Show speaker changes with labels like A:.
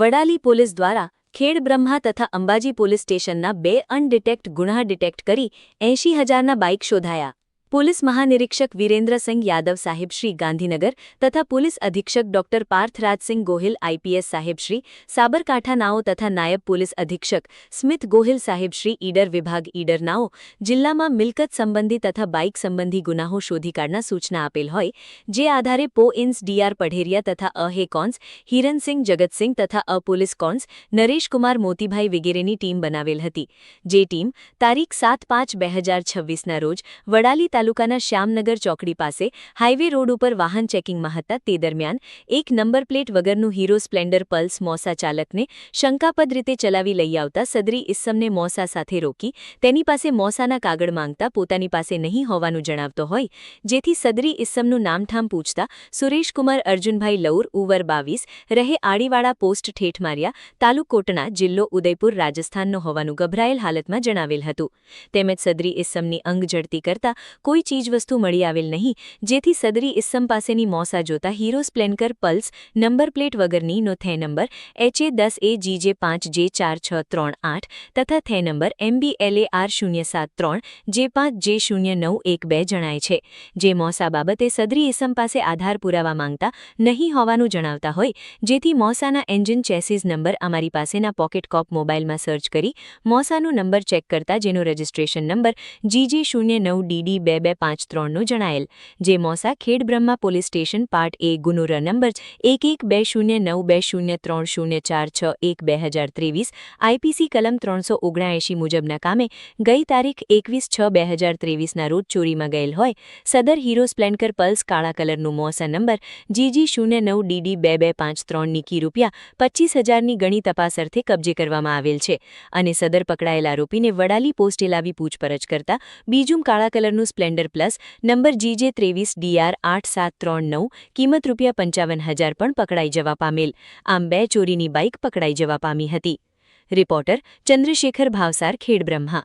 A: Vadali police દ્વારા ખેડબ્રહ્મા તથા Ambaji police સ્ટેશનના 2 અનડિટેક્ટ ગુન્હા ડિટેક્ટ કરી 80,000ના બાઇક શોધાયા. પોલીસ મહાનિરીક્ષક વિરેન્દ્રસિંહ યાદવ સાહેબશ્રી ગાંધીનગર તથા પોલીસ અધિક્ષક ડોક્ટર પાર્થરાજસિંહ ગોહિલ આઈપીએસ સાહેબશ્રી સાબરકાંઠા નાઓ તથા નાયબ પોલીસ અધિક્ષક સ્મિત ગોહિલ સાહેબશ્રી ઈડર વિભાગ ઈડર નાઓ જિલ્લામાં મિલકત સંબંધી તથા બાઇક સંબંધી ગુનાહો શોધી કાઢના સૂચના આપેલ હોય, જે આધારે પોઇન્સ ડીઆર પઢેરિયા તથા હે કોન્સ હિરનસિંહ જગતસિંહ તથા પોલીસ કોન્સ નરેશકુમાર મોતીભાઈ વગેરેની ટીમ બનાવેલ હતી. જે ટીમ તારીખ 7/5/2026ના રોજ વડાલી તાલુકાના શ્યામનગર ચોકડી પાસે હાઇવે રોડ ઉપર વાહન ચેકિંગમાં હતા. તે દરમિયાન એક નંબર પ્લેટ વગરનું હીરો સ્પ્લેન્ડર પલ્સ મોસા ચાલકને શંકાસ્પદ રીતે ચલાવી લઈ આવતા સદરી ઇસ્સમને મોસા સાથે રોકી તેની પાસે મોસાના કાગળ માંગતા પોતાની પાસે નહીં હોવાનું જણાવતો હોય, જેથી સદરી ઇસ્સમનું નામઠામ પૂછતા સુરેશકુમાર અર્જુનભાઈ લૌર ઉંમર 22 રહે આડીવાડા પોસ્ટ ઠેઠમારિયા તાલુક કોટણા જિલ્લો ઉદયપુર રાજસ્થાનનો હોવાનું ગભરાયેલ હાલતમાં જણાવેલ હતું. તેમજ સદરી ઇસ્સમની અંગ જડતી કરતા કોઈ ચીજવસ્તુ મળી આવેલ નહીં, જેથી સદરી ઇસ્સમ પાસેની મોસા જોતા hero Splendor pulse number plate વગરની નો થે નંબર HA10AGJ5638 તથા થે નંબર MBLAR073J5J0912 જણાય છે. જે મોસા બાબતે સદરી ઇસ્સમ પાસે આધાર પુરાવા માંગતા નહીં હોવાનું જણાવતા હોય, જેથી મોસાના એન્જિન ચેસીસ નંબર અમારી પાસેના પોકેટ કોપ મોબાઈલમાં સર્ચ કરી મોસાનું નંબર ચેક કરતા જેનો રજિસ્ટ્રેશન નંબર GJ09DD2253નો જણાયેલ. જે મોસા ખેડબ્રહ્મા પોલીસ સ્ટેશન પાર્ટ એ ગુનો નંબર 112090304612 આઈપીસી કલમ 379 મુજબના કામે ગઈ તારીખ 21/6/2023ના રોજ ચોરીમાં ગયેલ હોય સદર હીરો સ્પ્લેન્ડર પલ્સ કાળા કલરનું મોસા નંબર GG09DD2253ની કી ₹25,000ની ગણી તપાસ અર્થે કબજે કરવામાં આવેલ છે અને સદર પકડાયેલ આરોપીને વડાલી પોસ્ટે લાવી પૂછપરછ કરતા બીજું કાળા કલરનું સ્પ્લેન્ડર પ્લસ નંબર GJ23DR8739 કિંમત ₹55,000 પણ પકડાઈ જવા પામેલ. આમ 2 ચોરીની બાઇક પકડાઈ જવા પામી હતી. રિપોર્ટર ચંદ્રશેખર ભાવસાર, ખેડબ્રહ્મા.